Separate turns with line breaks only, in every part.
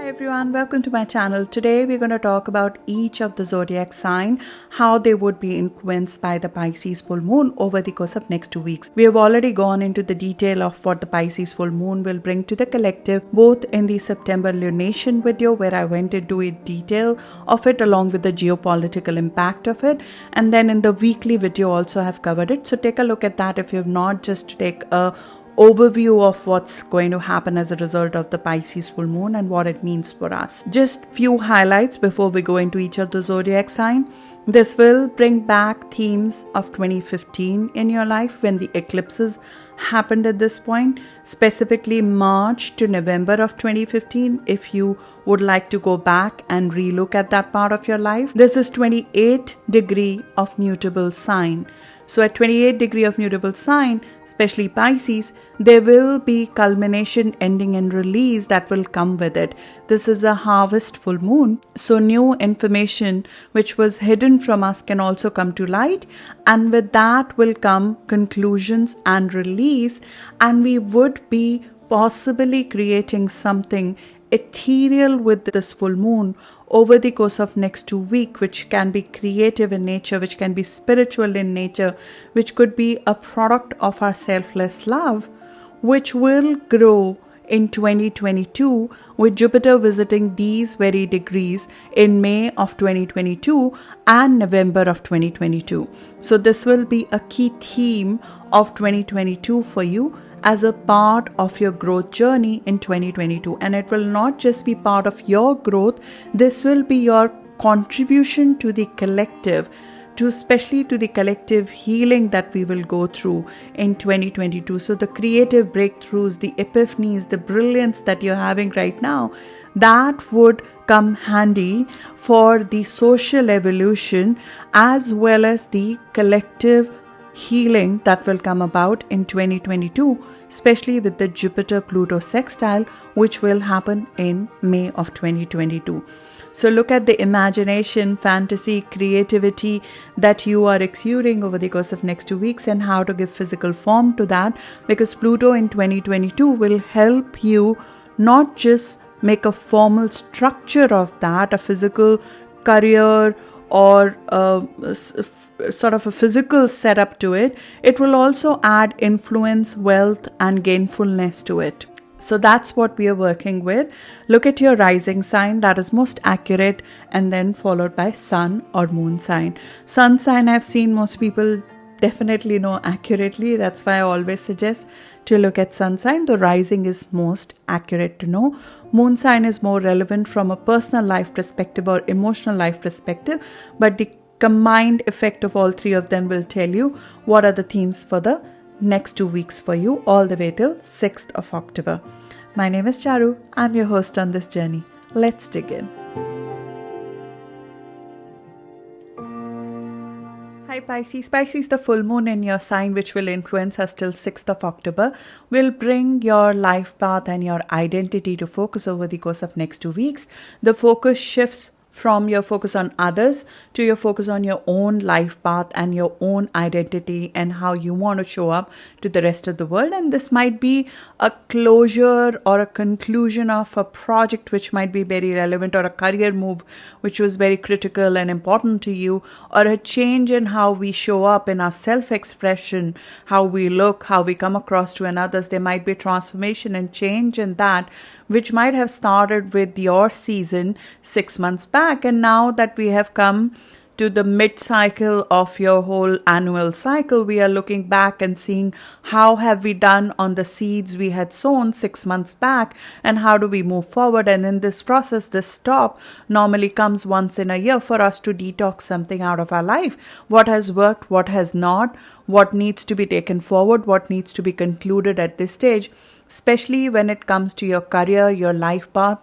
Everyone, welcome to my channel. Today we're going to talk about each of the zodiac sign, how they would be influenced by the Pisces full moon over the course of next 2 weeks. We have already gone into the detail of what the Pisces full moon will bring to the collective, both in the September lunation video where I went into a detail of it along with the geopolitical impact of it, and then in the weekly video also I have covered it. So take a look at that if you have not, just to take a overview of what's going to happen as a result of the Pisces full moon and what it means for us. Just few highlights before we go into each of the zodiac sign. This will bring back themes of 2015 in your life when the eclipses happened at this point, specifically March to November of 2015. If you would like to go back and relook at that part of your life, this is 28 degree of mutable sign. So at 28 degree of mutable sign, especially Pisces, there will be culmination, ending and release that will come with it. This is a harvest full moon. So new information which was hidden from us can also come to light. And with that will come conclusions and release. And we would be possibly creating something ethereal with this full moon over the course of next 2 weeks, which can be creative in nature, which can be spiritual in nature, which could be a product of our selfless love, which will grow in 2022 with Jupiter visiting these very degrees in May of 2022 and November of 2022. So this will be a key theme of 2022 for you as a part of your growth journey in 2022. And it will not just be part of your growth, this will be your contribution to the collective, especially to the collective healing that we will go through in 2022. So the creative breakthroughs, the epiphanies, the brilliance that you're having right now, that would come handy for the social evolution as well as the collective healing that will come about in 2022, especially with the Jupiter-Pluto sextile, which will happen in May of 2022. So look at the imagination, fantasy, creativity that you are exuding over the course of next 2 weeks and how to give physical form to that, because Pluto in 2022 will help you not just make a formal structure of that, a physical career or sort of a physical setup to it. It will also add influence, wealth and gainfulness to it. So that's what we are working with. Look at your rising sign, that is most accurate, and then followed by sun or moon sign. Sun sign I've seen most people definitely know accurately. That's why I always suggest to look at sun sign. The rising is most accurate to know. Moon sign is more relevant from a personal life perspective or emotional life perspective, but the combined effect of all three of them will tell you what are the themes for the next 2 weeks for you, all the way till 6th of October. My name is Charu. I'm your host on this journey. Let's dig in. Hi Pisces. Pisces, the full moon in your sign, which will influence us till 6th of October, will bring your life path and your identity to focus over the course of next 2 weeks. The focus shifts from your focus on others to your focus on your own life path and your own identity and how you want to show up to the rest of the world. And this might be a closure or a conclusion of a project which might be very relevant, or a career move which was very critical and important to you, or a change in how we show up in our self-expression, how we look, how we come across to others. There might be transformation and change in that, which might have started with your season 6 months back. And now that we have come to the mid-cycle of your whole annual cycle, we are looking back and seeing how have we done on the seeds we had sown 6 months back and how do we move forward. And in this process, this stop normally comes once in a year for us to detox something out of our life. What has worked, what has not, what needs to be taken forward, what needs to be concluded at this stage, especially when it comes to your career, your life path,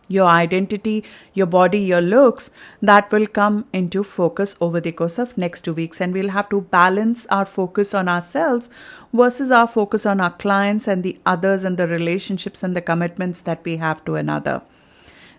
your identity, your body, your looks, that will come into focus over the course of next 2 weeks. And we'll have to balance our focus on ourselves versus our focus on our clients and the others and the relationships and the commitments that we have to another.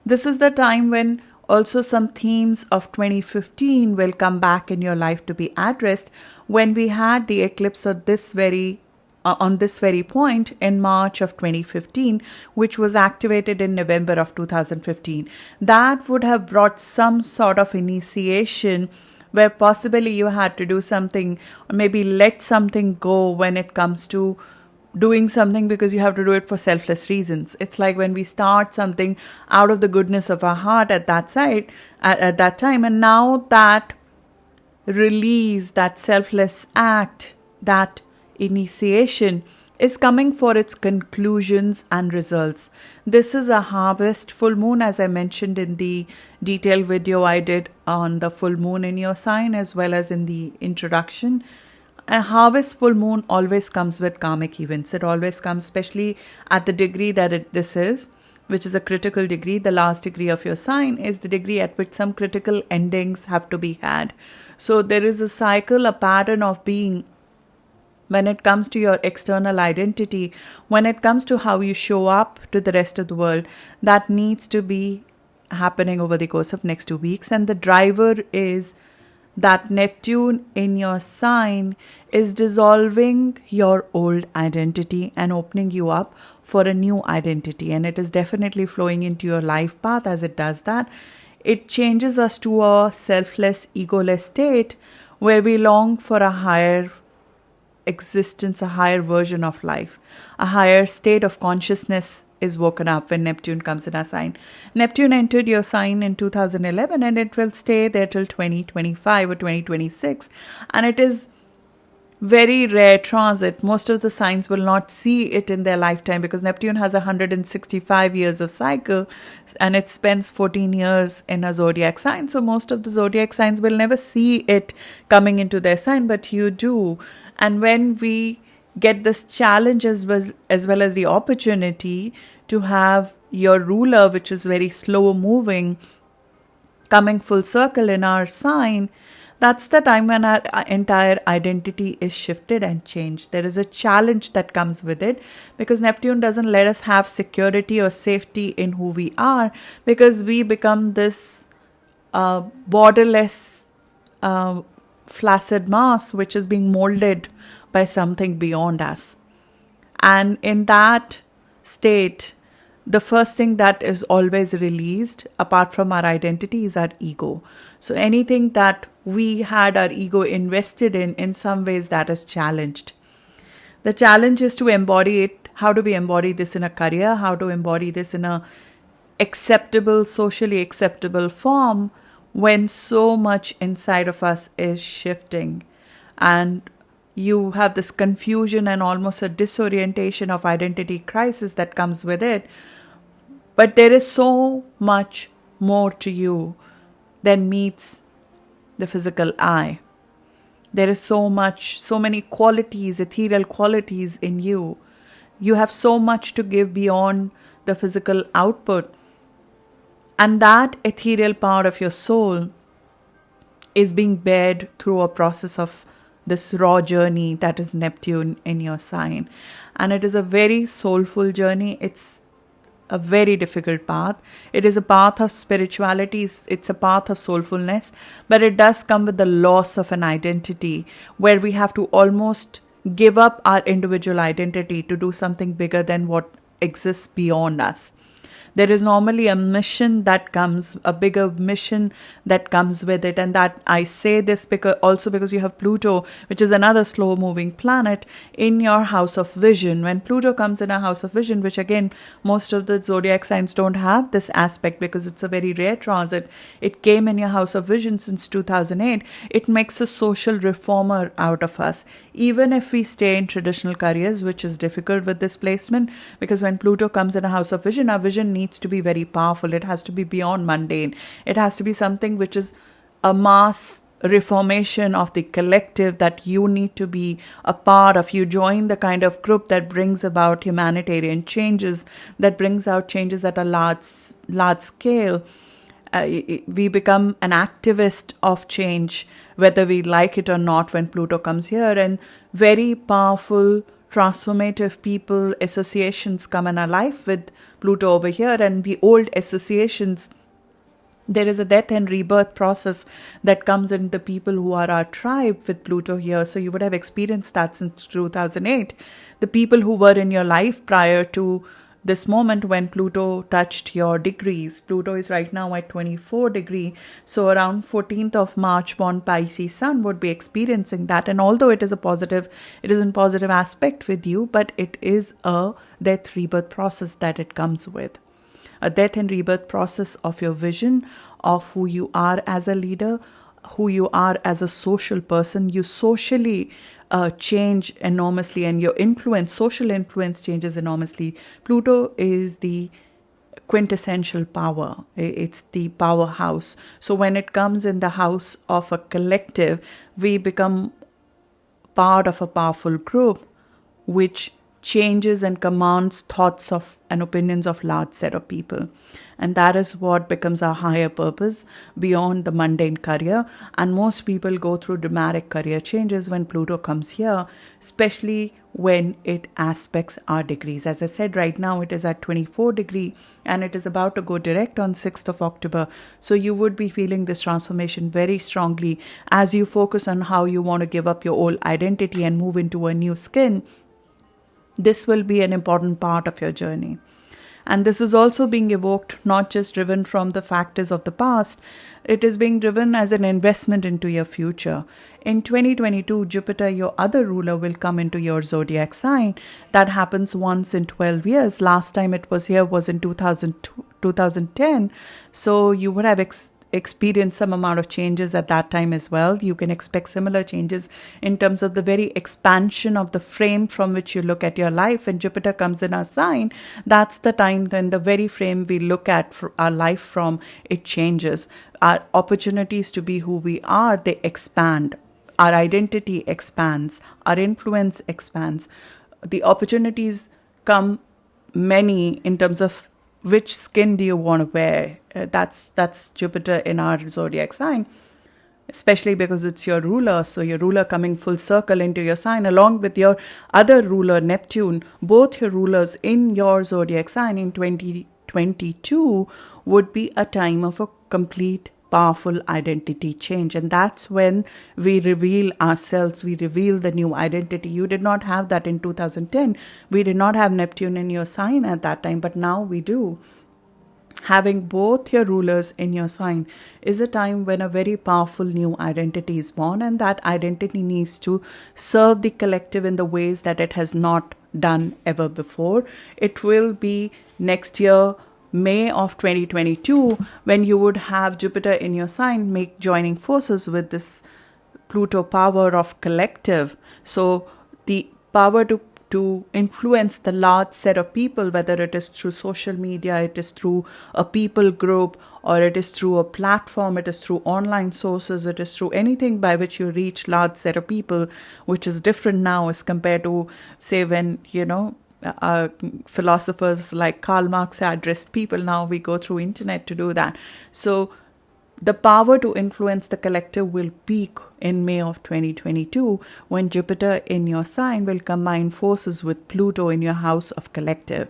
This is the time when also some themes of 2015 will come back in your life to be addressed when we had the eclipse of this very on this very point in March of 2015, which was activated in November of 2015. That would have brought some sort of initiation where possibly you had to do something or maybe let something go when it comes to doing something because you have to do it for selfless reasons. It's like when we start something out of the goodness of our heart at that time, and now that release, that selfless act, that initiation is coming for its conclusions and results. This is a harvest full moon, as I mentioned in the detailed video I did on the full moon in your sign, as well as in the introduction. A harvest full moon always comes with karmic events. It always comes, especially at the degree that this is, which is a critical degree. The last degree of your sign is the degree at which some critical endings have to be had. So there is a cycle, a pattern of being when it comes to your external identity, when it comes to how you show up to the rest of the world, that needs to be happening over the course of next 2 weeks. And the driver is that Neptune in your sign is dissolving your old identity and opening you up for a new identity. And it is definitely flowing into your life path as it does that. It changes us to a selfless, egoless state where we long for a higher existence, a higher version of life, a higher state of consciousness is woken up when Neptune comes in our sign. Neptune entered your sign in 2011 and it will stay there till 2025 or 2026. And it is very rare transit. Most of the signs will not see it in their lifetime because Neptune has 165 years of cycle and it spends 14 years in a zodiac sign. So most of the zodiac signs will never see it coming into their sign, but you do. And when we get this challenge as well as the opportunity to have your ruler, which is very slow moving, coming full circle in our sign, that's the time when our entire identity is shifted and changed. There is a challenge that comes with it because Neptune doesn't let us have security or safety in who we are, because we become this borderless flaccid mass which is being molded by something beyond us. And in that state, the first thing that is always released apart from our identity is our ego. So anything that we had our ego invested in some ways, that is challenged. The challenge is to embody it. How do we embody this in a career? How to embody this in a acceptable, socially acceptable form when so much inside of us is shifting, and you have this confusion and almost a disorientation of identity crisis that comes with it. But there is so much more to you than meets the physical eye. There is so many qualities, ethereal qualities in you. You have so much to give beyond the physical output. And that ethereal part of your soul is being bared through a process of this raw journey that is Neptune in your sign. And it is a very soulful journey. It's a very difficult path. It is a path of spirituality. It's a path of soulfulness. But it does come with the loss of an identity where we have to almost give up our individual identity to do something bigger than what exists beyond us. There is normally a mission that comes, a bigger mission that comes with it. And that I say this because you have Pluto, which is another slow moving planet, in your house of vision. When Pluto comes in a house of vision, which again, most of the zodiac signs don't have this aspect because it's a very rare transit. It came in your house of vision since 2008. It makes a social reformer out of us. Even if we stay in traditional careers, which is difficult with this placement, because when Pluto comes in a house of vision, our vision needs to be very powerful. It has to be beyond mundane. It has to be something which is a mass reformation of the collective that you need to be a part of. You join the kind of group that brings about humanitarian changes, that brings out changes at a large scale. We become an activist of change, whether we like it or not, when Pluto comes here. And very powerful, transformative people, associations come in our life with Pluto over here. And the old associations There is a death and rebirth process that comes in the people who are our tribe with Pluto here. So you would have experienced that since 2008. The people who were in your life prior to this moment when Pluto touched your degrees. Pluto is right now at 24 degree. So around 14th of March born Pisces sun would be experiencing that. And although it is in positive aspect with you, but it is a death rebirth process that it comes with. A death and rebirth process of your vision of who you are as a leader, who you are as a social person. You socially change enormously, and your social influence changes enormously. Pluto is the quintessential power. It's the powerhouse. So when it comes in the house of a collective, we become part of a powerful group which changes and commands thoughts of and opinions of large set of people. And that is what becomes our higher purpose beyond the mundane career. And most people go through dramatic career changes when Pluto comes here, especially when it aspects our degrees. As I said, right now it is at 24 degree and it is about to go direct on 6th of October. So you would be feeling this transformation very strongly as you focus on how you want to give up your old identity and move into a new skin. This will be an important part of your journey. And this is also being evoked, not just driven from the factors of the past. It is being driven as an investment into your future. In 2022, Jupiter, your other ruler, will come into your zodiac sign. That happens once in 12 years. Last time it was here was in 2010. So you would have experienced some amount of changes at that time as well. You can expect similar changes in terms of the very expansion of the frame from which you look at your life. When Jupiter comes in our sign, that's the time then the very frame we look at for our life from, it changes. Our opportunities to be who we are, they expand. Our identity expands. Our influence expands. The opportunities come many in terms of which skin do you want to wear. That's Jupiter in our zodiac sign, especially because it's your ruler. So your ruler coming full circle into your sign along with your other ruler, Neptune. Both your rulers in your zodiac sign in 2022 would be a time of a complete powerful identity change. And that's when we reveal ourselves, we reveal the new identity. You did not have that in 2010. We did not have Neptune in your sign at that time, but now we do. Having both your rulers in your sign is a time when a very powerful new identity is born, and that identity needs to serve the collective in the ways that it has not done ever before. It will be next year, May of 2022, when you would have Jupiter in your sign joining forces with this Pluto power of collective. So the power to influence the large set of people, whether it is through social media, it is through a people group, or it is through a platform, it is through online sources, it is through anything by which you reach large set of people, which is different now as compared to, say, when, philosophers like Karl Marx addressed people. Now we go through internet to do that. So the power to influence the collective will peak in May of 2022 when Jupiter in your sign will combine forces with Pluto in your house of collective.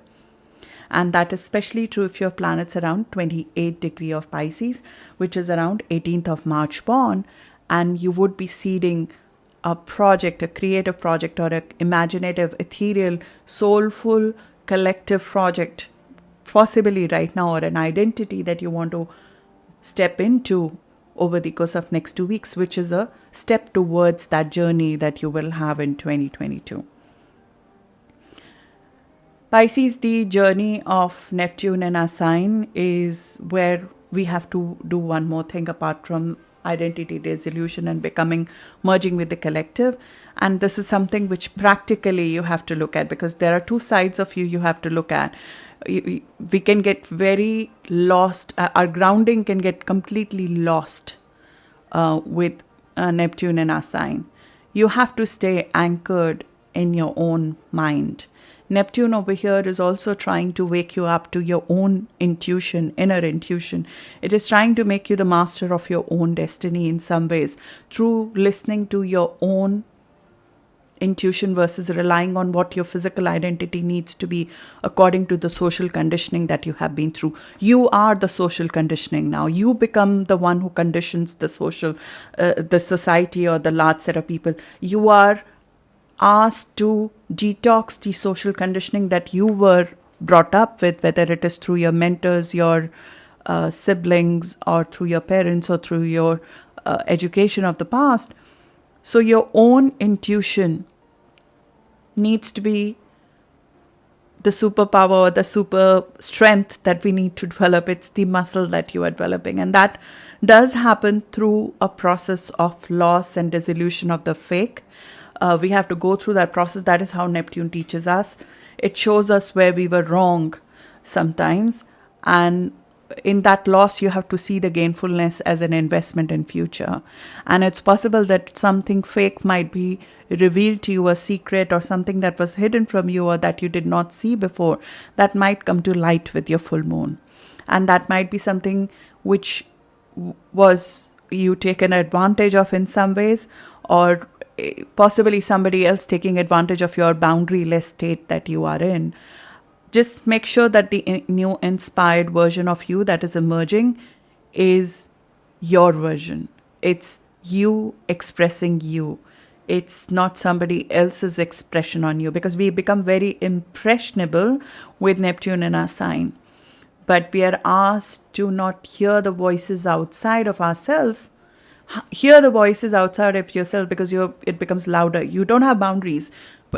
And that is especially true if your planet's around 28 degree of Pisces, which is around 18th of March born, and you would be seeding a project, a creative project, or an imaginative, ethereal, soulful, collective project, possibly right now, or an identity that you want to step into over the course of next 2 weeks, which is a step towards that journey that you will have in 2022. Pisces, the journey of Neptune in our sign is where we have to do one more thing apart from identity dissolution and merging with the collective. And this is something which practically you have to look at, because there are two sides of you have to look at. We can get very lost. Our grounding can get completely lost with Neptune in our sign. You have to stay anchored in your own mind. Neptune over here is also trying to wake you up to your own intuition, inner intuition. It is trying to make you the master of your own destiny in some ways through listening to your own intuition versus relying on what your physical identity needs to be according to the social conditioning that you have been through. You are the social conditioning now. You become the one who conditions the society or the large set of people. You are asked to detox the social conditioning that you were brought up with, whether it is through your mentors, your siblings, or through your parents, or through your education of the past. So your own intuition needs to be the superpower, the super strength that we need to develop. It's the muscle that you are developing. And that does happen through a process of loss and dissolution of the fake. We have to go through that process. That is how Neptune teaches us. It shows us where we were wrong sometimes. And in that loss, you have to see the gainfulness as an investment in future. And it's possible that something fake might be revealed to you, a secret or something that was hidden from you or that you did not see before, that might come to light with your full moon. And that might be something which was you taken advantage of in some ways, or possibly somebody else taking advantage of your boundaryless state that you are in. Just make sure that the new inspired version of you that is emerging is your version. It's you expressing you. It's not somebody else's expression on you, because we become very impressionable with Neptune in our sign. But we are asked to not hear the voices outside of ourselves. Hear the voices outside of yourself, because it becomes louder. You don't have boundaries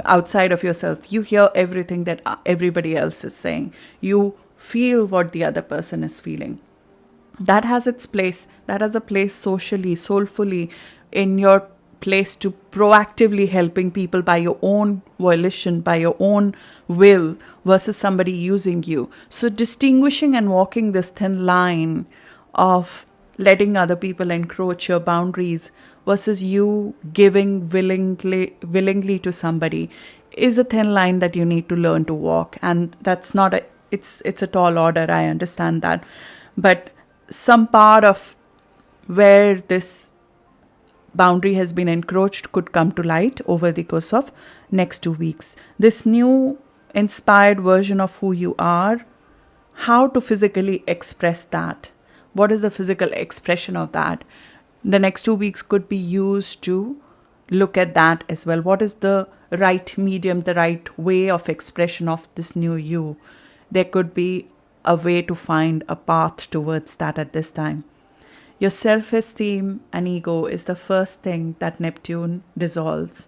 outside of yourself. You hear everything that everybody else is saying. You feel what the other person is feeling. That has its place. That has a place socially, soulfully, in your place to proactively helping people by your own volition, by your own will, versus somebody using you. So distinguishing and walking this thin line of letting other people encroach your boundaries versus you giving willingly to somebody is a thin line that you need to learn to walk. And that's not it's a tall order, I understand that. But some part of where this boundary has been encroached could come to light over the course of next 2 weeks. This new inspired version of who you are, how to physically express that. What is the physical expression of that? The next 2 weeks could be used to look at that as well. What is the right medium, the right way of expression of this new you? There could be a way to find a path towards that at this time. Your self-esteem and ego is the first thing that Neptune dissolves.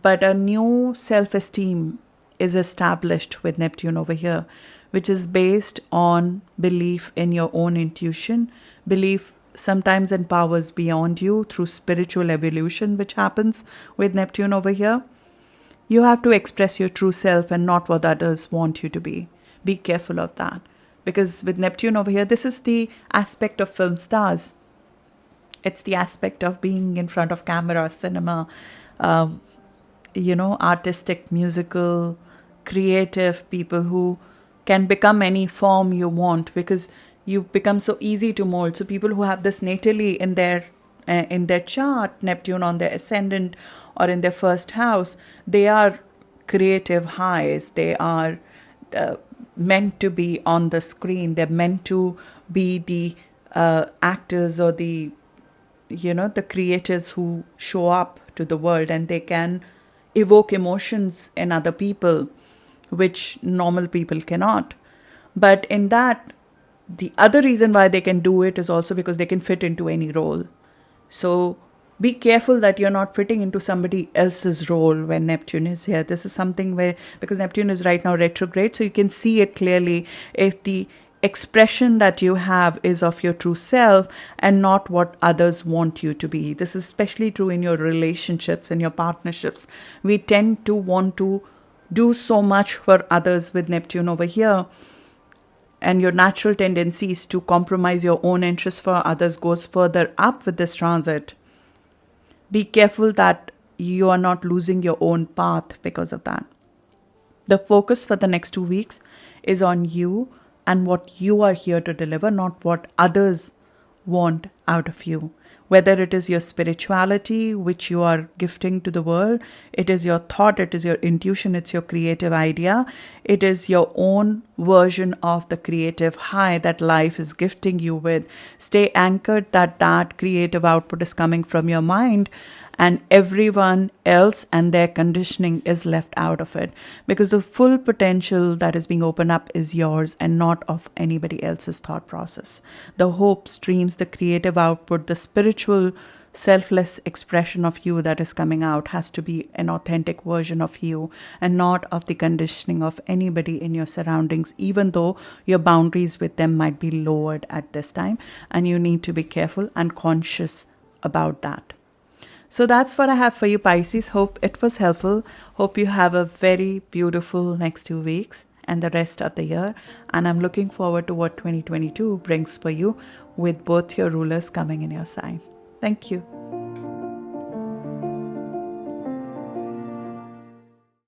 But a new self-esteem is established with Neptune over here, which is based on belief in your own intuition, belief sometimes in powers beyond you through spiritual evolution, which happens with Neptune over here. You have to express your true self and not what others want you to be. Be careful of that. Because with Neptune over here, this is the aspect of film stars. It's the aspect of being in front of camera, cinema, artistic, musical, creative people who can become any form you want, because you become so easy to mold. So people who have this natally in their chart, Neptune on their ascendant or in their first house, they are creative highs. They are meant to be on the screen. They're meant to be the actors or the creators who show up to the world, and they can evoke emotions in other people, which normal people cannot. But in that, the other reason why they can do it is also because they can fit into any role. So be careful that you're not fitting into somebody else's role when Neptune is here. This is something where, because Neptune is right now retrograde, so you can see it clearly if the expression that you have is of your true self and not what others want you to be. This is especially true in your relationships and your partnerships. We tend to want to do so much for others with Neptune over here, and your natural tendencies to compromise your own interests for others goes further up with this transit. Be careful that you are not losing your own path because of that. The focus for the next 2 weeks is on you and what you are here to deliver, not what others want out of you. whether it is your spirituality, which you are gifting to the world, it is your thought, it is your intuition, it's your creative idea, it is your own version of the creative high that life is gifting you with. Stay anchored that that creative output is coming from your mind, and everyone else and their conditioning is left out of it, because the full potential that is being opened up is yours and not of anybody else's thought process. The hopes, dreams, the creative output, the spiritual selfless expression of you that is coming out has to be an authentic version of you and not of the conditioning of anybody in your surroundings, even though your boundaries with them might be lowered at this time, and you need to be careful and conscious about that. So that's what I have for you, Pisces. Hope it was helpful. Hope you have a very beautiful next 2 weeks and the rest of the year. And I'm looking forward to what 2022 brings for you with both your rulers coming in your sign. Thank you.